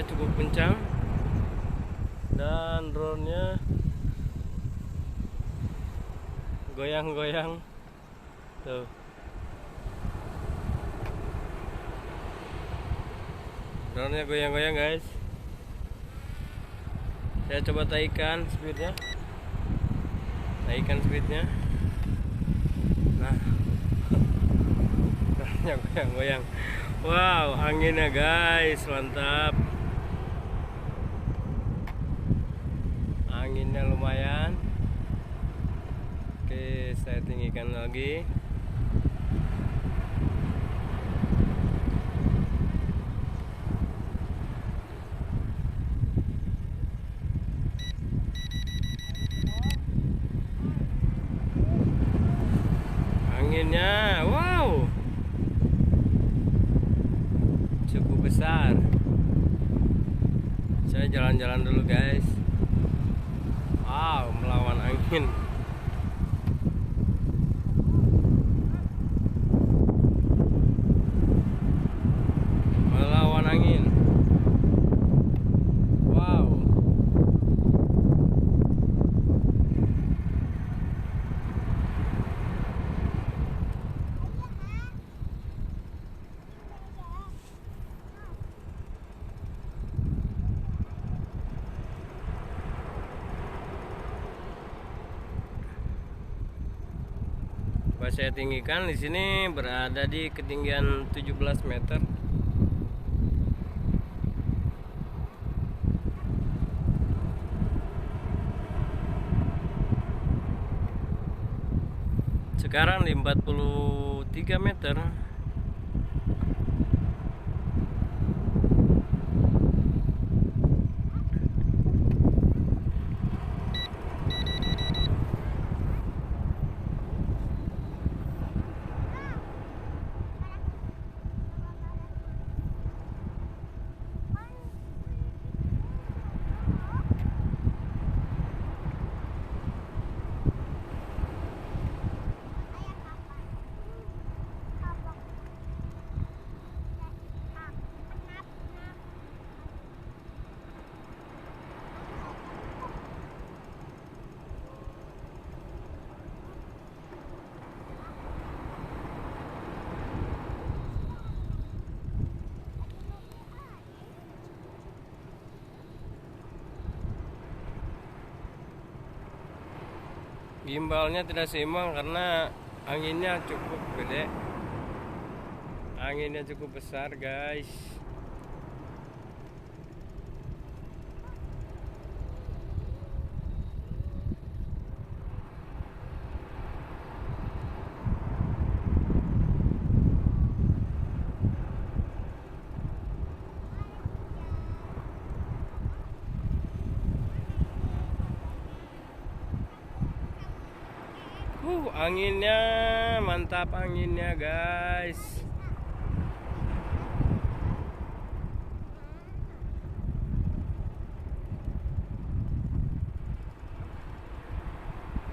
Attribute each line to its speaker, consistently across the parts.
Speaker 1: anginnya cukup kencang dan drone-nya goyang-goyang tuh. Drone-nya goyang-goyang guys. Saya coba taikkan speednya. Nah, drone-nya goyang-goyang. Wow, anginnya guys, mantap. Anginnya lumayan. Oke, saya tinggikan lagi. Anginnya, wow, cukup besar. Saya jalan-jalan dulu guys. Wow, melawan angin. Melawan angin. Wow. Coba saya tinggikan, di sini berada di ketinggian 17 meter. Sekarang di 43 meter. Gimbalnya tidak seimbang karena anginnya cukup gede. Anginnya cukup besar guys. Anginnya mantap, anginnya guys.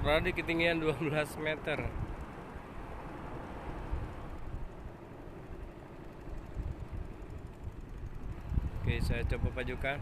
Speaker 1: Berada di ketinggian 12 meter. Oke, saya coba pajukan.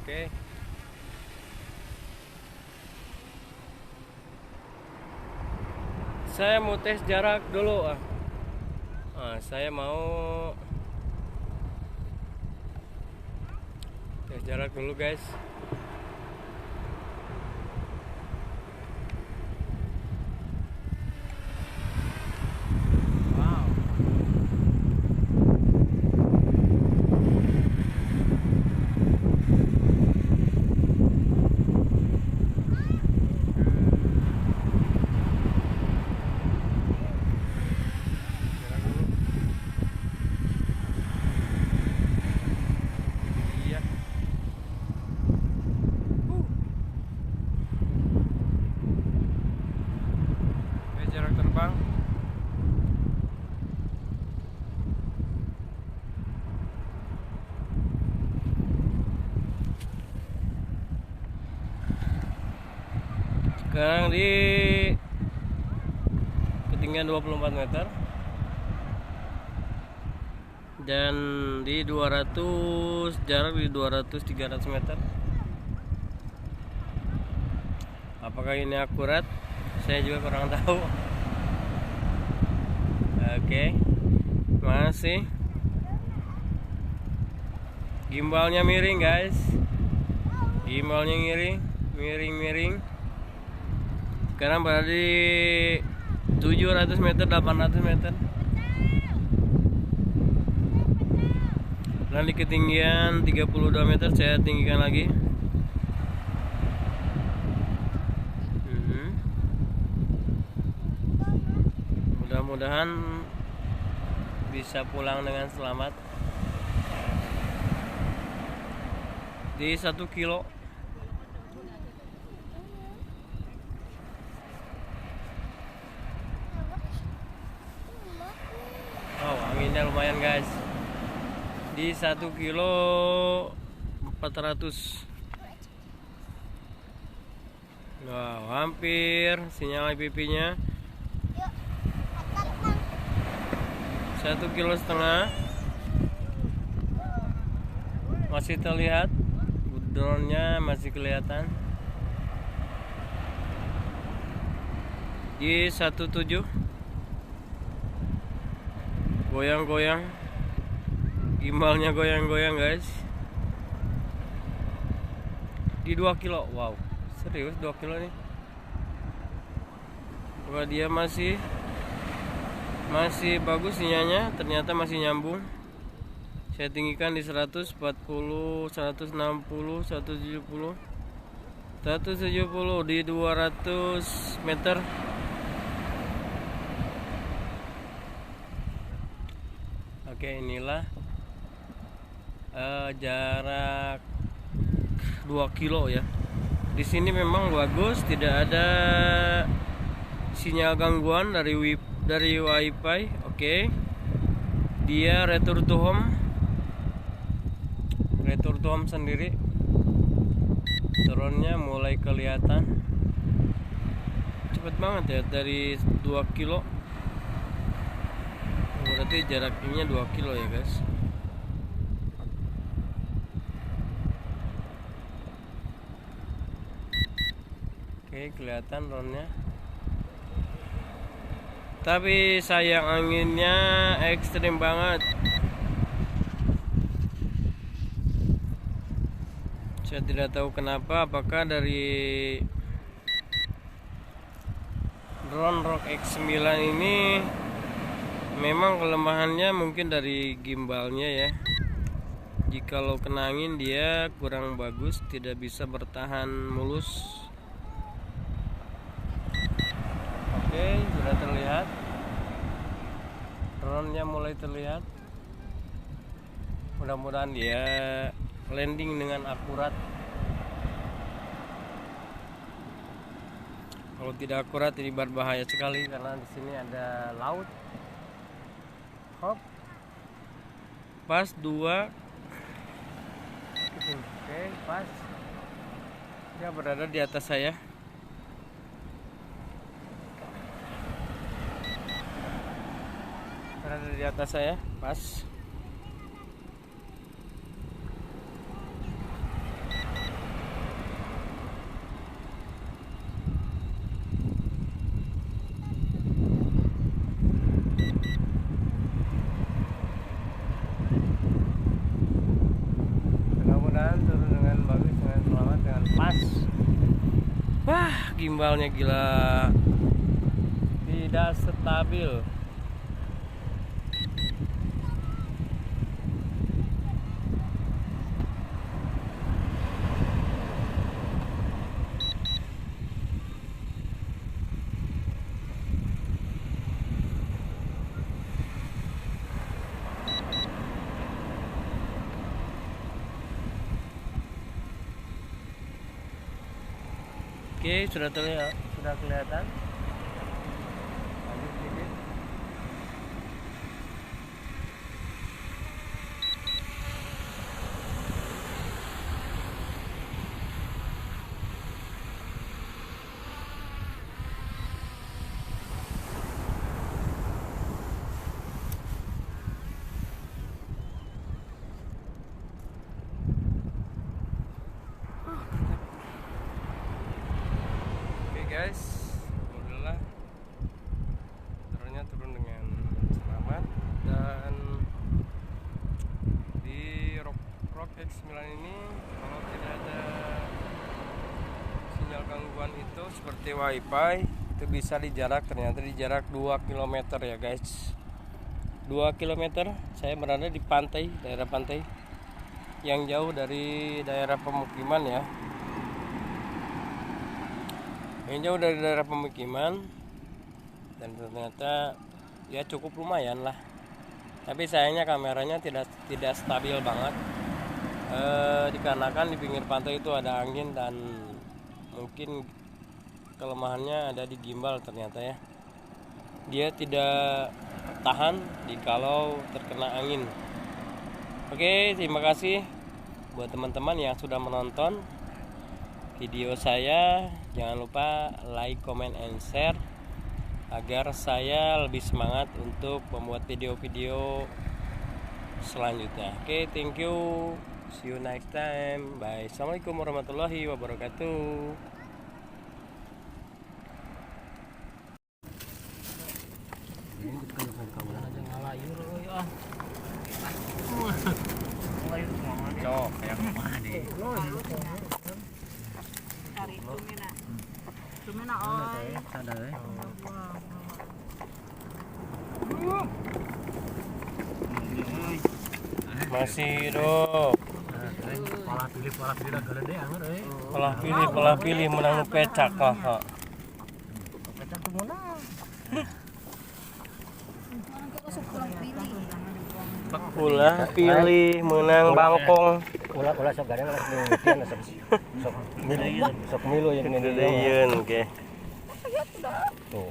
Speaker 1: Oke. Saya mau tes jarak dulu. Saya mau tes jarak dulu guys. Sekarang di ketinggian 24 meter dan di 200, jarak di 200-300 meter. Apakah ini akurat? Saya juga kurang tahu. Oke, masih gimbalnya miring guys, gimbalnya miring. Sekarang berada di 700 meter, 800 meter, dan di ketinggian 32 meter saya tinggikan lagi. Mudah-mudahan bisa pulang dengan selamat. Di 1 kilo. Oh, anginnya lumayan guys. Di 1 kilo 400. Wow, hampir sinyal IPP-nya 1,5 kilo. Masih terlihat, drone-nya masih kelihatan. Di 17, goyang-goyang, gimbalnya goyang-goyang guys. Di 2 kilo, wow, serius 2 kilo nih. Wah, dia masih bagus sinyalnya, ternyata masih nyambung. Saya tinggikan di 140, 160, 170, 170 di 200 meter. Oke, inilah jarak 2 kilo ya. Di sini memang bagus, tidak ada sinyal gangguan dari wifi. Oke. Dia return to home sendiri. Drone-nya mulai kelihatan. Cepet banget ya, dari 2 kilo. Berarti jaraknya 2 kilo ya guys. Oke, kelihatan drone-nya. Tapi sayang anginnya ekstrim banget. Saya tidak tahu kenapa, apakah dari drone ROG X9 ini memang kelemahannya mungkin dari gimbalnya ya. Jikalau kena angin dia kurang bagus, tidak bisa bertahan mulus. Oke, sudah terlihat. Drone-nya mulai terlihat. Mudah-mudahan dia landing dengan akurat. Kalau tidak akurat ini berbahaya sekali karena di sini ada laut. Hop. Pas 2. Oke, pas. Dia berada di atas saya. Berada di atas saya, pas. Mudah-mudahan turun dengan bagus, dengan selamat, dengan pas. Wah, gimbalnya gila, tidak stabil. Oke, sudah terlihat, sudah kelihatan. Lanjut sedikit. X9 ini kalau tidak ada sinyal gangguan itu seperti wifi itu bisa ternyata di jarak 2 km ya guys. 2 km saya berada di pantai, daerah pantai yang jauh dari daerah pemukiman ya, yang jauh dari daerah pemukiman, dan ternyata ya cukup lumayan lah. Tapi sayangnya kameranya tidak stabil banget, dikarenakan di pinggir pantai itu ada angin dan mungkin kelemahannya ada di gimbal ternyata ya. Dia tidak tahan kalau terkena angin. Oke, terima kasih buat teman-teman yang sudah menonton video saya. Jangan lupa like, comment, and share agar saya lebih semangat untuk membuat video-video selanjutnya. Oke, thank you. See you next time. Bye. Assalamualaikum warahmatullahi wabarakatuh.
Speaker 2: Cok, kayak rumah deh.
Speaker 3: Cari tumina. Tumina oi.
Speaker 2: Sadar.
Speaker 1: Masih dok.
Speaker 2: Pola pilih lah gede anger euy.
Speaker 1: Pola pilih menang pecak kok.
Speaker 2: Pecak tuh mana?
Speaker 1: Ulah pilih menang bangkong.
Speaker 2: Ulah sok gadang lah ngeukeun sok milu yang
Speaker 1: Gedeyeun oke.
Speaker 2: tuh.